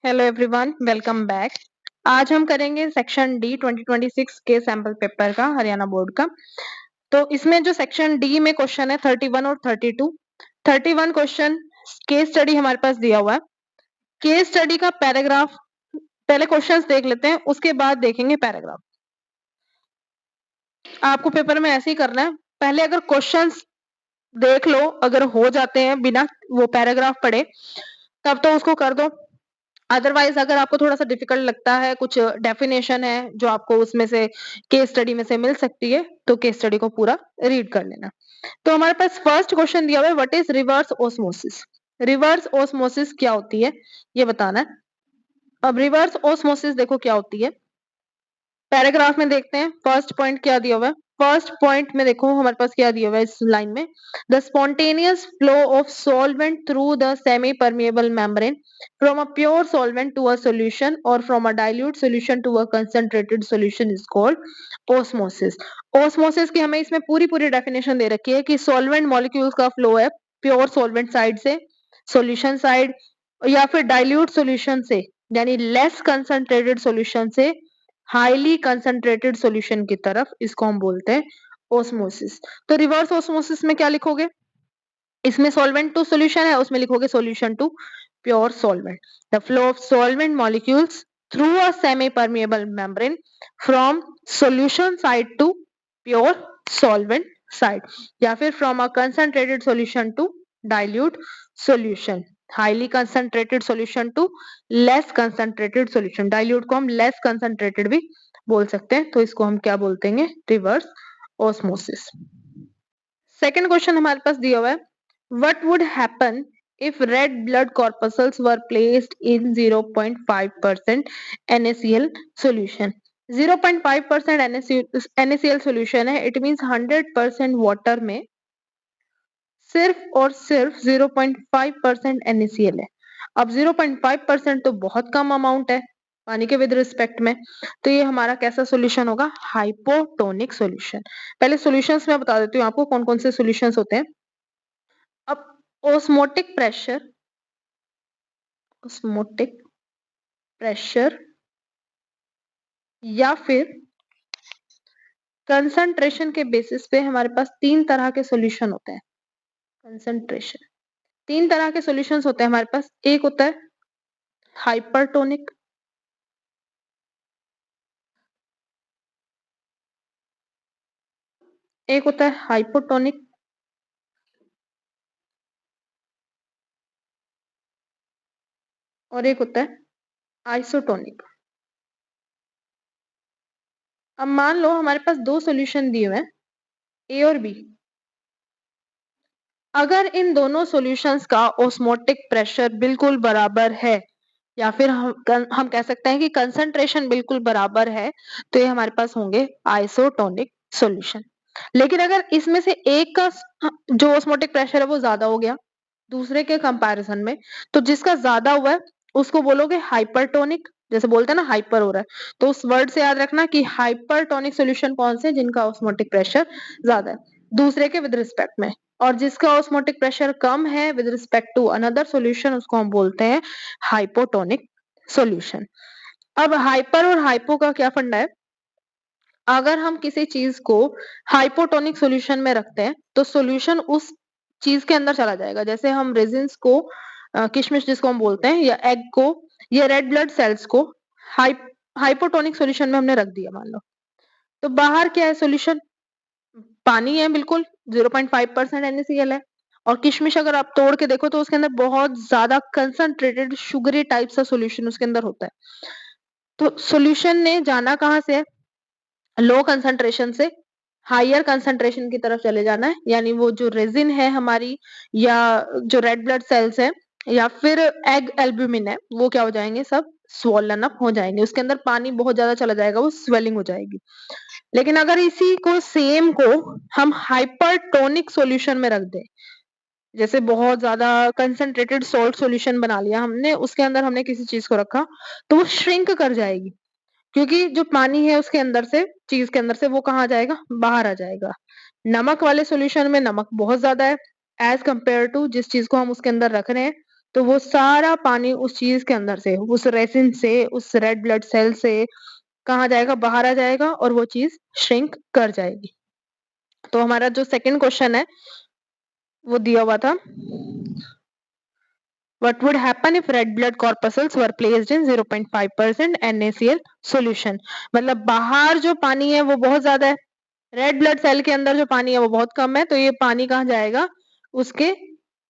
Hello everyone, welcome back. आज हम करेंगे सेक्शन डी 2026 के सैंपल पेपर का, हरियाणा बोर्ड का। तो इसमें जो सेक्शन डी में क्वेश्चन है 31 और 32। 31 क्वेश्चन केस स्टडी हमारे पास दिया हुआ है। केस स्टडी का पैराग्राफ पहले क्वेश्चंस देख लेते हैं, उसके बाद देखेंगे पैराग्राफ। आपको पेपर में ऐसे ही करना है, पहले अगर क्वेश्चंस देख लो, अगर हो जाते हैं बिना वो पैराग्राफ पढ़े तब तो उसको कर दो। अदरवाइज अगर आपको थोड़ा सा डिफिकल्ट लगता है, कुछ डेफिनेशन है जो आपको उसमें से केस स्टडी में से मिल सकती है, तो केस स्टडी को पूरा रीड कर लेना। तो हमारे पास फर्स्ट क्वेश्चन दिया हुआ है, what is reverse osmosis. Reverse osmosis क्या होती है ये बताना है। अब रिवर्स ऑस्मोसिस देखो क्या होती है, पैराग्राफ में देखते हैं। फर्स्ट पॉइंट क्या दिया हुआ है, फर्स्ट पॉइंट में देखो हमारे पास क्या दिया हुआ है इस लाइन में, the spontaneous flow of solvent through the semi permeable membrane from a pure solvent to a solution और from a dilute solution to a concentrated solution is called osmosis. Osmosis की हमें इसमें पूरी पूरी डेफिनेशन दे रखी है कि सॉल्वेंट मॉलिक्यूल्स का फ्लो है प्योर सॉल्वेंट साइड से सॉल्यूशन साइड, या फिर डाइल्यूट सॉल्यूशन से यानी लेस कंसंट्रेटेड सॉल्यूशन से हाईली कंसंट्रेटेड सॉल्यूशन की तरफ, इसको हम बोलते हैं ऑस्मोसिस। तो रिवर्स ऑस्मोसिस में क्या लिखोगे, इसमें सॉल्वेंट टू सॉल्यूशन है, उसमें लिखोगे solution to pure solvent. The flow of solvent molecules through a semi permeable membrane from solution side to pure solvent side, या फिर from a concentrated solution to dilute solution, highly concentrated solution to less concentrated solution. Dilute को हम less concentrated भी बोल सकते हैं, तो इसको हम क्या बोलते हैं, रिवर्स ऑस्मोसिस। सेकंड क्वेश्चन हमारे पास दिया हुआ है, what would happen if red blood corpuscles were placed in 0.5% NaCl solution। 0.5% NaCl solution है, it means 100% वाटर में सिर्फ और सिर्फ 0.5% NaCl है। अब 0.5% तो बहुत कम अमाउंट है पानी के विद रिस्पेक्ट में, तो ये हमारा कैसा सॉल्यूशन होगा, हाइपोटोनिक सॉल्यूशन। पहले सॉल्यूशंस में बता देती हूँ आपको कौन कौन से सॉल्यूशंस होते हैं। अब ऑस्मोटिक प्रेशर या फिर कंसंट्रेशन के बेसिस पे हमारे पास तीन तरह के सॉल्यूशन होते हैं। कंसंट्रेशन, तीन तरह के सॉल्यूशंस होते हैं हमारे पास। एक होता है हाइपरटोनिक, एक होता है हाइपोटोनिक, और एक होता है आइसोटोनिक। अब मान लो हमारे पास दो सॉल्यूशन दिए हुए हैं, ए और बी। अगर इन दोनों सॉल्यूशंस का ऑस्मोटिक प्रेशर बिल्कुल बराबर है, या फिर हम कह सकते हैं कि कंसंट्रेशन बिल्कुल बराबर है, तो ये हमारे पास होंगे आइसोटोनिक सॉल्यूशन। लेकिन अगर इसमें से एक का जो ऑस्मोटिक प्रेशर है वो ज्यादा हो गया दूसरे के कंपैरिजन में, तो जिसका ज्यादा हुआ है उसको बोलोगे हाइपरटोनिक। जैसे बोलते हैं ना हाइपर हो रहा है, तो उस वर्ड से याद रखना कि हाइपरटोनिक सॉल्यूशन कौन से, जिनका ऑस्मोटिक प्रेशर ज्यादा है दूसरे के विद रिस्पेक्ट में, और जिसका ऑस्मोटिक प्रेशर कम है with respect to another solution, उसको हम बोलते हैं हाइपोटोनिक सॉल्यूशन। अब हाइपर और हाइपो का क्या फंडा है, अगर हम किसी चीज को हाइपोटोनिक सॉल्यूशन में रखते हैं तो सॉल्यूशन उस चीज के अंदर चला जाएगा। जैसे हम रेजिन्स को, किशमिश जिसको हम बोलते हैं, या एग को, या रेड ब्लड सेल्स को हाइपोटोनिक सॉल्यूशन में हमने रख दिया मान लो, तो बाहर क्या है सॉल्यूशन, पानी है बिल्कुल, 0.5% NaCl है। और किशमिश अगर आप तोड़ के देखो तो उसके अंदर बहुत ज्यादा कंसंट्रेटेड शुगरी टाइप सा सॉल्यूशन उसके अंदर होता है। तो सॉल्यूशन ने जाना कहाँ से है, लो कंसंट्रेशन से हायर कंसंट्रेशन की तरफ चले जाना है, यानी वो जो रेजिन है हमारी, या जो रेड ब्लड सेल्स है, या फिर एग एल्ब्यूमिन है, वो क्या हो जाएंगे, सब स्वॉलन अप हो जाएंगे, उसके अंदर पानी बहुत ज्यादा चला जाएगा, वो स्वेलिंग हो जाएगी। लेकिन अगर इसी को सेम को हम हाइपरटोनिक सॉल्यूशन में रख दें, जैसे बहुत ज्यादा कंसंट्रेटेड सॉल्ट सॉल्यूशन बना लिया हमने, उसके अंदर हमने किसी चीज को रखा, तो वो श्रिंक कर जाएगी, क्योंकि जो पानी है उसके अंदर से, चीज के अंदर से, वो कहाँ जाएगा, बाहर आ जाएगा। नमक वाले सॉल्यूशन में नमक बहुत ज्यादा है एज कंपेयर टू जिस चीज को हम उसके अंदर रख रहे हैं, तो वो सारा पानी उस चीज के अंदर से, उस रेसिन से, उस रेड ब्लड सेल से कहाँ जाएगा? बाहर आ जाएगा और वो चीज श्रिंक कर जाएगी। तो हमारा जो सेकंड क्वेश्चन है वो दिया हुआ था, what would happen if red blood corpuscles were placed in 0.5% NaCl solution? मतलब बाहर जो पानी है वो बहुत ज्यादा है, रेड ब्लड सेल के अंदर जो पानी है वो बहुत कम है, तो ये पानी कहाँ जाएगा? उसके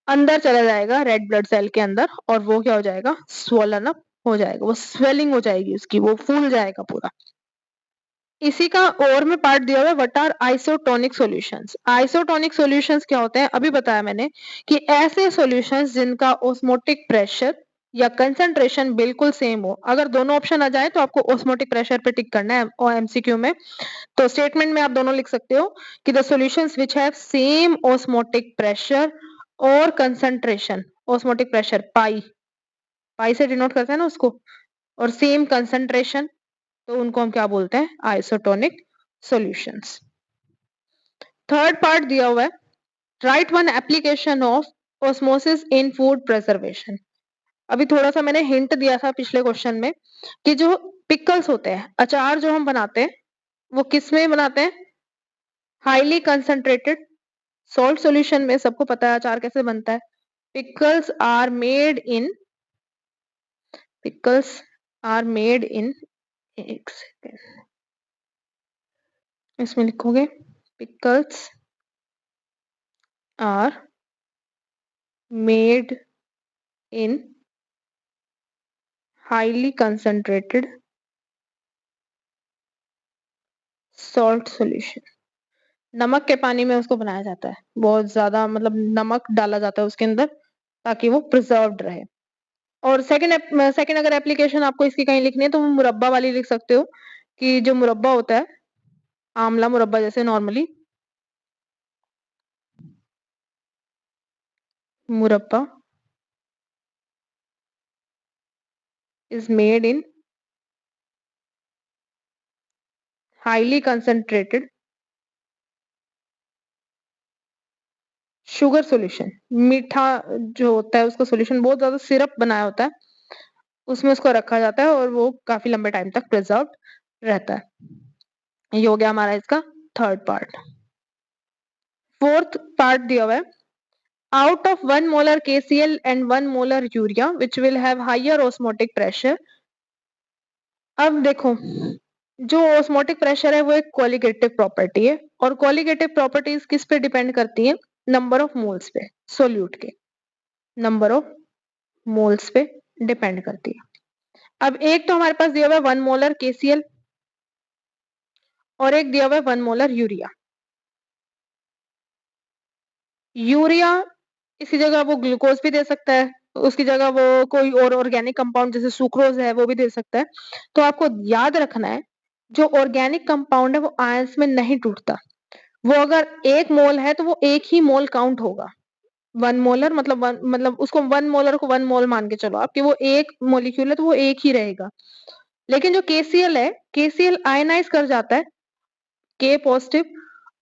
अंदर चला जाएगा, रेड ब्लड सेल के अंदर, और वो क्या हो जाएगा? स्वोलन अप हो जाएगा, वो स्वेलिंग हो जाएगी उसकी, वो फूल जाएगा पूरा। इसी का और में पार्ट दिया हुआ है, what are isotonic solutions? Isotonic solutions क्या होते हैं? अभी बताया मैंने कि ऐसे सॉल्यूशंस जिनका ऑस्मोटिक प्रेशर या कंसंट्रेशन बिल्कुल सेम हो। अगर दोनों ऑप्शन आ जाए तो आपको ऑस्मोटिक प्रेशर पे टिक करना है और एमसीक्यू में। तो स्टेटमेंट में आप दोनों लिख सकते हो कि the solutions which have same osmotic pressure और कंसंट्रेशन, ऑस्मोटिक प्रेशर पाई, पाई से डिनोट करते हैं ना उसको, और सेम कंसंट्रेशन, तो उनको हम क्या बोलते हैं? Isotonic solutions. थर्ड पार्ट दिया हुआ है, right one application of osmosis in food preservation. अभी थोड़ा सा मैंने हिंट दिया था पिछले क्वेश्चन में कि जो पिकल्स होते हैं, अचार जो हम बनाते हैं, वो किस में बनाते हैं? हाईली कंसंट्रेटेड सॉल्ट सॉल्यूशन में। सबको पता है अचार कैसे बनता है। Pickles are made in, pickles are made in, एक सेकेंड, इसमें लिखोगे pickles are made in highly concentrated salt solution। नमक के पानी में उसको बनाया जाता है, बहुत ज्यादा मतलब नमक डाला जाता है उसके अंदर ताकि वो प्रिजर्व्ड रहे। और सेकंड अगर एप्लीकेशन आपको इसकी कहीं लिखनी है तो वो मुरब्बा वाली लिख सकते हो, कि जो मुरब्बा होता है, आंवला मुरब्बा जैसे नॉर्मली, मुरब्बा is made in highly concentrated sugar solution. मीठा जो होता है उसका सॉल्यूशन बहुत ज्यादा सिरप बनाया होता है, उसमें उसको रखा जाता है और वो काफी लंबे टाइम तक प्रिजर्व रहता है। ये हो गया हमारा इसका थर्ड पार्ट। फोर्थ पार्ट दिया हुआ है, out of 1 molar KCl and 1 molar urea which will have higher osmotic pressure। अब देखो, जो osmotic pressure है वो एक कोलिगेटिव प्रॉपर्टी है, और कोलिगेटिव प्रॉपर्टीज किस पे डिपेंड करती है? नंबर ऑफ मोल्स पे, सोल्यूट के नंबर ऑफ मोल्स पे डिपेंड करती है। अब एक तो हमारे पास दिया हुआ है 1 मोलर KCl और एक दिया हुआ है 1 मोलर यूरिया। यूरिया इसी जगह वो ग्लूकोज भी दे सकता है, उसकी जगह वो कोई और ऑर्गेनिक कंपाउंड जैसे सुक्रोज है वो भी दे सकता है। तो आपको याद रखना है, जो ऑर्गेनिक कंपाउंड है वो आयंस में नहीं टूटता। वो अगर 1 मोल है तो वो 1 ही मोल काउंट होगा। 1 मोलर मतलब मतलब उसको 1 मोलर को 1 मोल मान के चलो आप, कि वो 1 मॉलिक्यूल है तो वो 1 ही रहेगा। लेकिन जो KCl है, KCl आयनाइज कर जाता है, K पॉजिटिव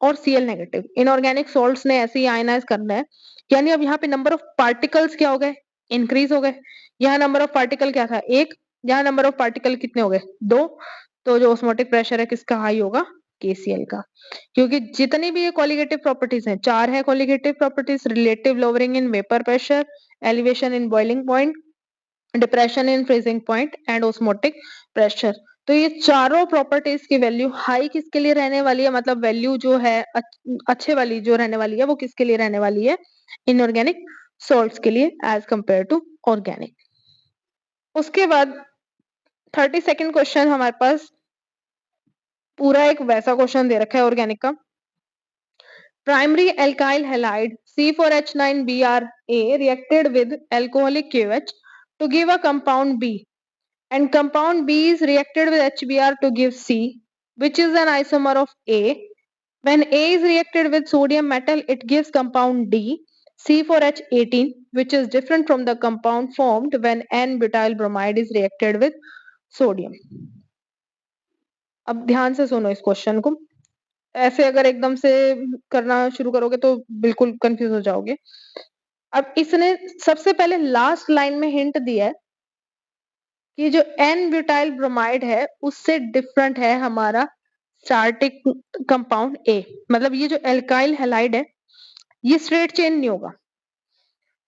और Cl नेगेटिव। इनऑर्गेनिक सॉल्ट्स ने ऐसे ही आयनाइज करना है, यानी अब यहाँ पे नंबर ऑफ पार्टिकल्स क्या हो गए? इंक्रीज हो गए। यहाँ नंबर ऑफ पार्टिकल क्या था? 1, यहाँ नंबर ऑफ पार्टिकल कितने हो गए? 2। तो जो ऑस्मोटिक प्रेशर है किसका हाई होगा? KCl का। क्योंकि जितनी भी ये कोलिगेटिव प्रॉपर्टीज हैं, 4 है colligative properties, relative lowering in vapour pressure, elevation in boiling point, depression in freezing point and osmotic pressure. तो ये चारों प्रॉपर्टीज की वैल्यू हाई किसके लिए रहने वाली है? मतलब वैल्यू जो है अच्छे वाली जो रहने वाली है वो किसके लिए रहने वाली है? इनऑर्गेनिक सॉल्ट्स के लिए एज कंपेयर टू ऑर्गेनिक। उसके बाद 32nd क्वेश्चन हमारे पास पूरा एक वैसा क्वेश्चन दे रखा है ऑर्गेनिक का। Primary alkyl halide C4H9Bra reacted with alcoholic KOH to give a compound B, and compound B is reacted with HBr to give C, which is an isomer of A. When A is reacted with sodium metal, it gives compound D, C4H18, which is different from the compound formed when N-butyl bromide is reacted with sodium। अब ध्यान से सुनो इस question को, ऐसे अगर एकदम से करना शुरू करोगे तो बिल्कुल कंफ्यूज हो जाओगे। अब इसने सबसे पहले लास्ट लाइन में हिंट दिया है कि जो एन ब्यूटाइल ब्रोमाइड है उससे डिफरेंट है हमारा स्टार्टिंग कंपाउंड ए। मतलब ये जो एल्काइल हैलाइड है ये स्ट्रेट चेन नहीं होगा।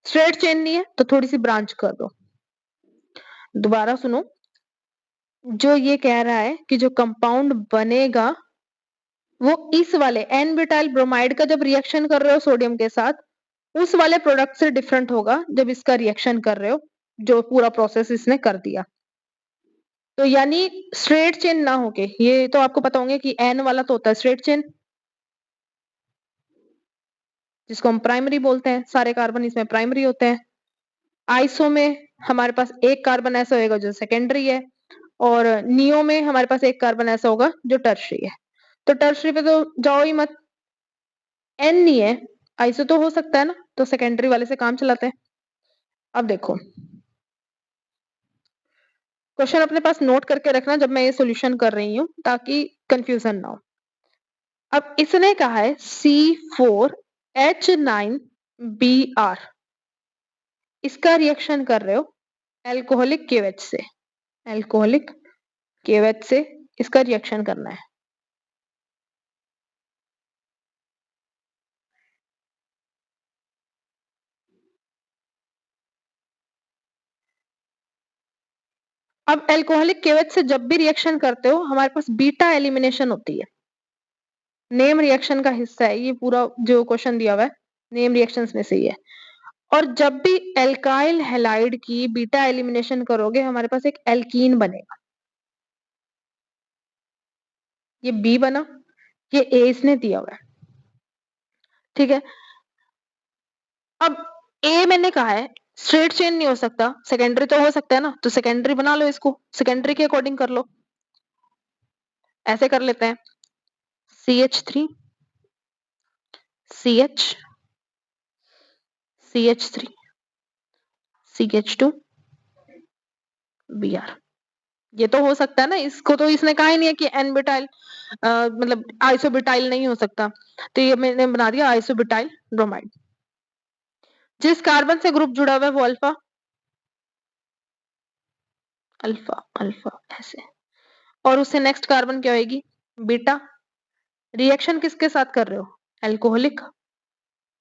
स्ट्रेट चेन नहीं है तो थोड़ी सी ब्रांच कर दो। दोबारा सुनो, जो ये कह रहा है कि जो कंपाउंड बनेगा वो इस वाले एन ब्यूटाइल ब्रोमाइड का जब रिएक्शन कर रहे हो सोडियम के साथ उस वाले प्रोडक्ट से डिफरेंट होगा जब इसका रिएक्शन कर रहे हो, जो पूरा प्रोसेस इसने कर दिया। तो यानी स्ट्रेट चेन ना होके, ये तो आपको पता होंगे कि एन वाला तो होता है स्ट्रेट चेन, जिसको हम प्राइमरी बोलते हैं, सारे कार्बन इसमें प्राइमरी होते हैं। आइसो में हमारे पास एक कार्बन ऐसा होगा जो सेकेंडरी है, और नियो में हमारे पास एक कार्बन ऐसा होगा जो टर्शरी है। तो टर्शरी पे तो जाओ ही मत, एन नहीं है, आइसो तो हो सकता है ना, तो सेकेंडरी वाले से काम चलाते हैं। अब देखो, क्वेश्चन अपने पास नोट करके रखना जब मैं ये सॉल्यूशन कर रही हूं ताकि कंफ्यूजन ना हो। अब इसने कहा है C4H9Br, इसका रिएक्शन कर रहे हो एल्कोहलिक KOH से, एल्कोहलिक KOH से इसका रिएक्शन करना है। अब एल्कोहलिक KOH से जब भी रिएक्शन करते हो हमारे पास बीटा एलिमिनेशन होती है। नेम रिएक्शन का हिस्सा है ये पूरा जो क्वेश्चन दिया हुआ है, नेम रिएक्शंस में से ही है। और जब भी एल्काइल हैलाइड की बीटा एलिमिनेशन करोगे हमारे पास एक एल्कीन बनेगा। ये बी बना, ये ए इसने दिया हुआ है, ठीक है। अब ए मैंने कहा है स्ट्रेट चेन नहीं हो सकता, सेकेंडरी तो हो सकता है ना, तो सेकेंडरी बना लो, इसको सेकेंडरी के अकॉर्डिंग कर लो। ऐसे कर लेते हैं, CH3 CH CH3 CH2 Br। ये तो हो सकता है ना, इसको तो इसने कहा ही नहीं है कि एन ब्यूटाइल मतलब आइसोब्यूटाइल नहीं हो सकता, तो ये मैंने बना दिया आइसोब्यूटाइल ब्रोमाइड। जिस कार्बन से ग्रुप जुड़ा हुआ है वो अल्फा अल्फा अल्फा ऐसे, और उससे नेक्स्ट कार्बन क्या होगी बीटा। रिएक्शन किसके साथ कर रहे हो, एल्कोहलिक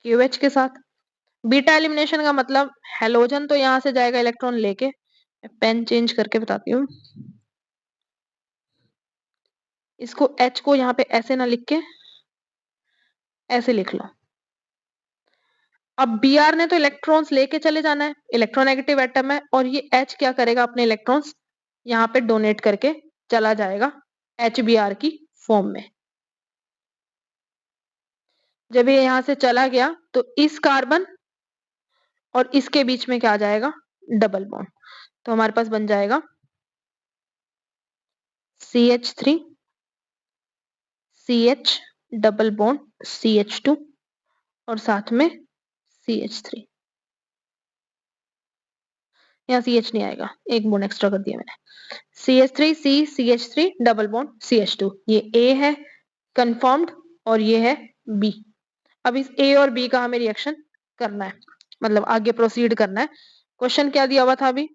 KOH के साथ। बीटा एलिमिनेशन का मतलब हेलोजन तो यहां से जाएगा इलेक्ट्रॉन लेके, पेन चेंज करके बताती हूँ, इसको H को यहाँ पे ऐसे ना लिख के ऐसे लिख लो। अब Br ने तो इलेक्ट्रॉन्स लेके चले जाना है, इलेक्ट्रोनेगेटिव एटम है, और ये H क्या करेगा अपने इलेक्ट्रॉन्स यहाँ पे डोनेट करके चला जाएगा HBr की फॉर्म में। जब ये यहां से चला गया तो इस कार्बन और इसके बीच में क्या आ जाएगा डबल बॉन्ड, तो हमारे पास बन जाएगा CH3 CH double bond CH2 और साथ में CH3। यहाँ CH नहीं आएगा, एक बॉन्ड एक्स्ट्रा कर दिया मैंने, CH3 C CH3 double bond CH2, ये A है कंफर्म्ड और ये है B। अब इस A और B का हमें रिएक्शन करना है, मतलब आगे प्रोसीड करना है। क्वेश्चन क्या दिया हुआ था अभी,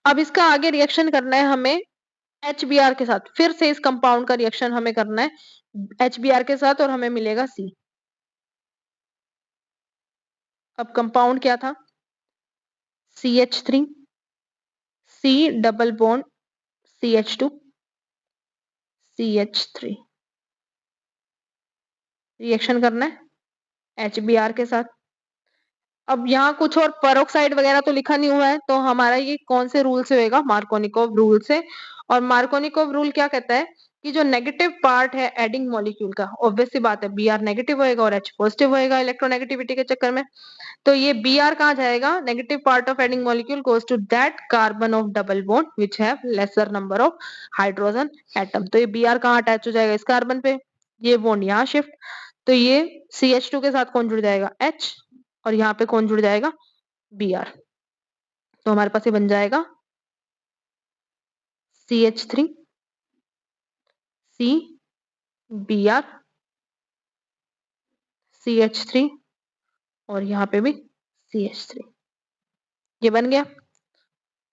अब इसका आगे रिएक्शन करना है हमें HBr के साथ, फिर से इस कंपाउंड का रिएक्शन हमें करना है HBr के साथ और हमें मिलेगा C। अब कंपाउंड क्या था CH3 C double bond CH2 CH3, reaction करना है HBr के साथ। अब यहाँ कुछ और पेरोक्साइड वगैरह तो लिखा नहीं हुआ है, तो हमारा ये कौन से रूल से होएगा, मार्कोनिकोव रूल से। और मार्कोनिकोव रूल क्या कहता है कि जो नेगेटिव पार्ट है एडिंग मॉलिक्यूल का, ऑब्वियस सी बात है Br नेगेटिव होएगा और H पॉजिटिव होएगा इलेक्ट्रोनेगेटिविटी के चक्कर में, तो ये Br कहाँ जाएगा, negative part of adding molecule goes to that carbon of double bond which have lesser number of hydrogen atom. तो ये Br कहाँ अटैच हो जाएगा इस कार्बन पे, ये बॉन्ड यहाँ शिफ्ट, तो ये CH2 के साथ कौन जुड़ जाएगा H, और यहाँ पे कौन जुड़ जाएगा Br, तो हमारे पास ये बन जाएगा CH3 Br CH3 और यहाँ पे भी CH3, ये बन गया।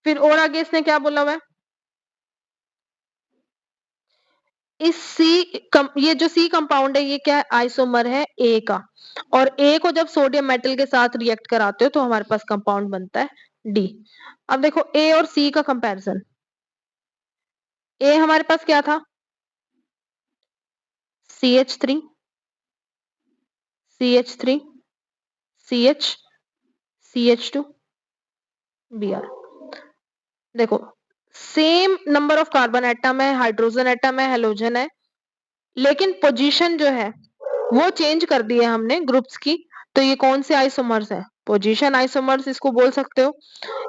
फिर और आगे इसने क्या बोला हुआ है, इस ये जो C कंपाउंड है ये क्या है, आइसोमर है A का, और A को जब सोडियम मेटल के साथ रिएक्ट कराते हो तो हमारे पास कंपाउंड बनता है D। अब देखो A और C का कंपैरिजन, A हमारे पास क्या था, CH3 CH3 CH CH2 Br। देखो same number of carbon atom है, हाइड्रोजन एटम है, हेलोजन है, लेकिन पोजीशन जो है वो चेंज कर दी है हमने ग्रुप्स की। तो ये कौन से आइसोमर्स है, पोजीशन आइसोमर्स इसको बोल सकते हो,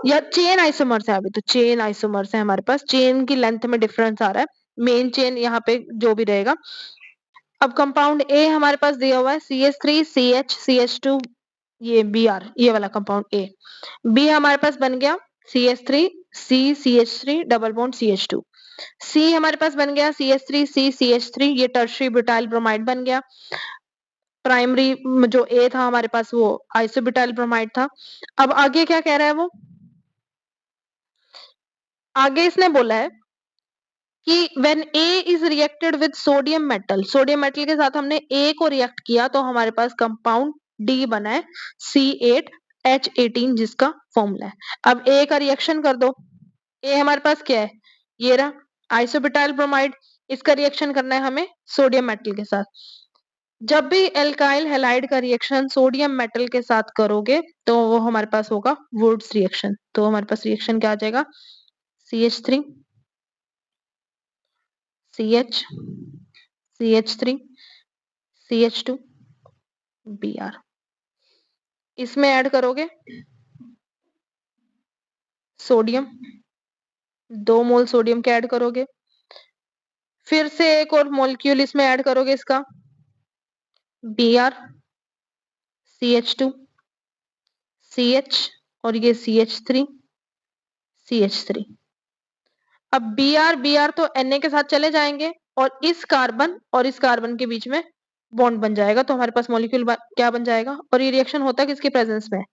या चेन आइसोमर्स है। अभी तो चेन आइसोमर्स है हमारे पास, चेन की लेंथ में डिफरेंस आ रहा है, मेन चेन यहाँ पे जो भी रहेगा। अब कंपाउंड ए हमारे पास दिया हुआ है CH3 CH CH2, ये Br, ये वाला कंपाउंड A। B हमारे पास बन गया CH3 C CH3 double bond CH2। C हमारे पास बन गया CH3 C CH3, ये टर्शियरी ब्यूटाइल ब्रोमाइड बन गया। प्राइमरी जो A था हमारे पास वो आइसोब्यूटाइल ब्रोमाइड था। अब आगे क्या कह रहा है वो, आगे इसने बोला है कि when A is reacted with sodium metal, sodium metal के साथ हमने A को रिएक्ट किया तो हमारे पास कंपाउंड D बना है C8H18, जिसका फॉर्मूला है। अब A का रिएक्शन कर दो, A हमारे पास क्या है, ये रहा आइसोब्यूटाइल ब्रोमाइड, इसका रिएक्शन करना है हमें सोडियम मेटल के साथ। जब भी एल्काइल हैलाइड का रिएक्शन सोडियम मेटल के साथ करोगे तो वो हमारे पास होगा वुड्स रिएक्शन। तो हमारे पास रिएक्शन क्या आ जाएगा, CH3 CH CH3 CH2 Br। इसमें ऐड करोगे सोडियम, 2 मोल सोडियम के ऐड करोगे, फिर से एक और मॉलिक्यूल इसमें ऐड करोगे इसका Br CH2 CH और ये CH3 CH3। अब Br तो Na के साथ चले जाएंगे और इस कार्बन और इस कार्बन के बीच में बॉन्ड बन जाएगा, तो हमारे पास मॉलिक्यूल क्या बन जाएगा, और ये रिएक्शन होता है किसके प्रेजेंस में,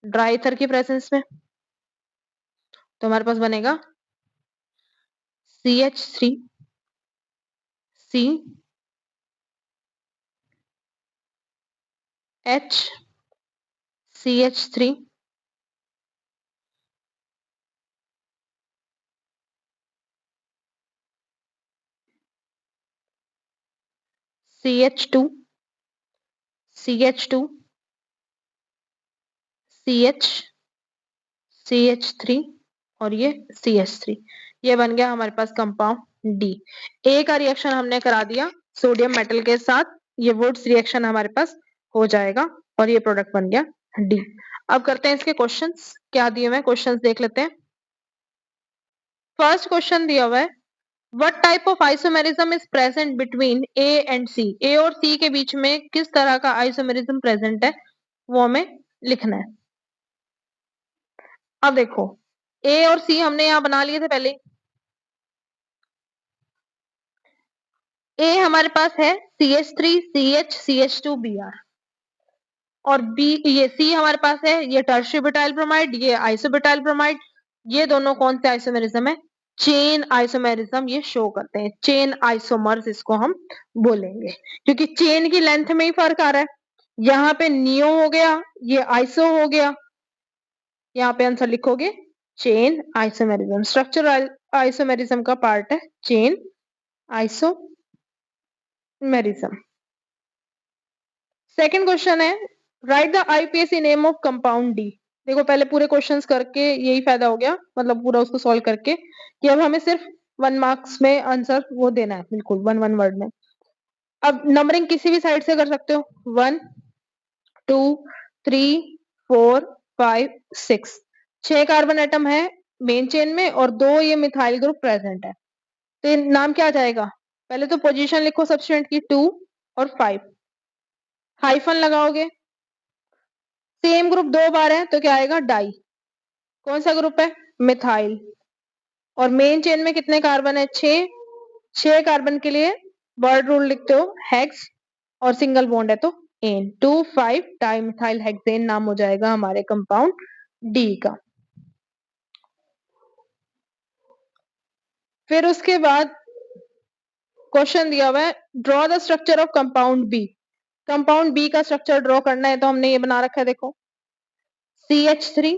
ड्राई ईथर की प्रेजेंस में। तो हमारे पास बनेगा CH3 C H CH3 CH2 CH2 CH CH3 और ये CH3, ये बन गया हमारे पास कंपाउंड D। A का रिएक्शन हमने करा दिया सोडियम मेटल के साथ, ये वुड्स रिएक्शन हमारे पास हो जाएगा और ये प्रोडक्ट बन गया D। अब करते हैं इसके क्वेश्चंस, क्या दिए हुए हैं क्वेश्चंस देख लेते हैं। फर्स्ट क्वेश्चन दिया हुआ है, what type of isomerism is present between A and C, A और C के बीच में किस तरह का आइसोमेरिज्म प्रेजेंट है वो हमें लिखना है। अब देखो A और C हमने यहाँ बना लिए थे पहले, A हमारे पास है CH3 CH CH2 Br, और B ये C हमारे पास है ये टर्शियरी ब्यूटाइल ब्रोमाइड, ये आइसोब्यूटाइल ब्रोमाइड। ये दोनों कौन से आइसोमेरिज्म है, चेन आइसोमेरिज्म ये शो करते हैं, चेन आइसोमर्स इसको हम बोलेंगे, क्योंकि चेन की लेंथ में ही फर्क आ रहा है। यहाँ पे नियो हो गया, ये आइसो हो गया, यहाँ पे आंसर लिखोगे चेन आइसोमेरिज्म, स्ट्रक्चरल आइसोमेरिज्म का पार्ट है चेन आइसोमेरिज्म। सेकंड क्वेश्चन है, right the IUPAC name of compound D. देखो पहले पूरे क्वेश्चंस करके यही फायदा हो गया, मतलब पूरा उसको सॉल्व करके, कि अब हमें सिर्फ 1 मार्क्स में आंसर वो देना है, बिल्कुल 1 वर्ड में। अब नंबरिंग किसी भी साइड से कर सकते हो, 1 2 3 4 5 6, 6 कार्बन एटम है मेन चेन में और 2 ये मिथाइल ग्रुप प्रेजेंट है। तो नाम क्या आ जाएगा, पहले तो पोजीशन लिखो सब्स्टिट्यूएंट की 2 और 5, हाइफन लगाओगे, सेम ग्रुप 2 बार है तो क्या आएगा डाई, कौन सा ग्रुप है मिथाइल, और मेन चेन में कितने कार्बन है 6, 6 कार्बन के लिए वर्ड रूल लिखते हो हेक्स और सिंगल बॉन्ड है तो एन 2,5 डाइमिथाइल हेक्सेन नाम हो जाएगा हमारे कंपाउंड डी का। फिर उसके बाद क्वेश्चन दिया हुआ है draw the structure of compound B. Compound B का स्ट्रक्चर ड्रॉ करना है तो हमने ये बना रखा है, देखो CH3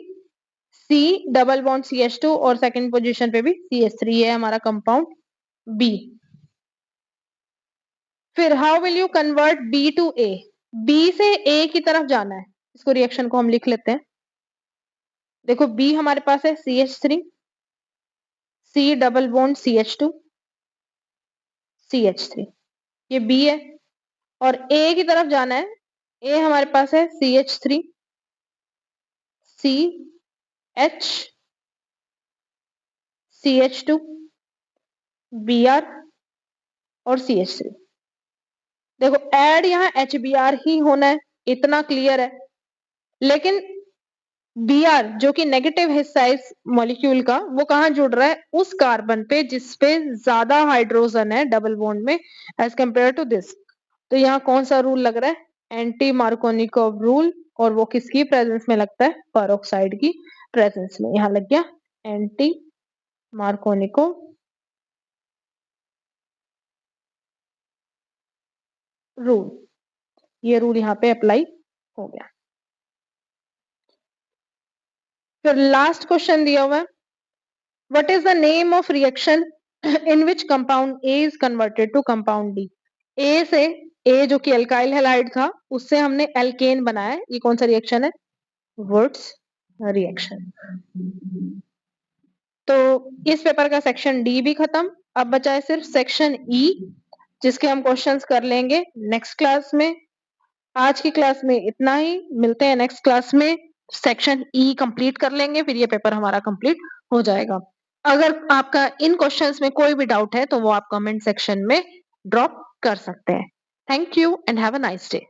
C double bond CH2 और सेकंड पोजीशन पे भी CH3 है हमारा कंपाउंड बी। फिर how will you convert B to A, B से ए की तरफ जाना है, इसको रिएक्शन को हम लिख लेते हैं। देखो बी हमारे पास है CH3 C double bond CH2 CH3, ये बी है और ए की तरफ जाना है। ए हमारे पास है CH3 CH CH2 Br और CH3। देखो ऐड यहाँ HBr ही होना है, इतना क्लियर है। लेकिन Br जो कि नेगेटिव हिस्सा है इस मॉलिक्यूल का, वो कहाँ जुड़ रहा है, उस कार्बन पे जिसपे ज्यादा हाइड्रोजन है डबल बॉन्ड में एज कंपेयर टू दिस। तो यहाँ कौन सा रूल लग रहा है, एंटी मार्कोनिकोव रूल, और वो किसकी प्रेजेंस में लगता है, पेरोक्साइड की प्रेजेंस में। यहाँ लग गया एंटी मार्कोनिकोव रूल, ये रूल यहाँ पे अप्लाई हो गया। फिर लास्ट क्वेश्चन दिया हुआ है what is the name of reaction in which compound A is converted to compound D. A से, ए जो कि एल्काइल हैलाइड था, उससे हमने एल्केन बनाया है, ये कौन सा रिएक्शन है, वुड्स रिएक्शन। तो इस पेपर का सेक्शन डी भी खत्म, अब बचा है सिर्फ सेक्शन ई, जिसके हम क्वेश्चंस कर लेंगे नेक्स्ट क्लास में। आज की क्लास में इतना ही, मिलते हैं नेक्स्ट क्लास में, सेक्शन ई कंप्लीट कर लेंगे, फिर ये पेपर हमारा कंप्लीट हो जाएगा। अगर आपका इन क्वेश्चंस में कोई भी डाउट है तो वो आप कमेंट सेक्शन में ड्रॉप कर सकते हैं। Thank you and have a nice day.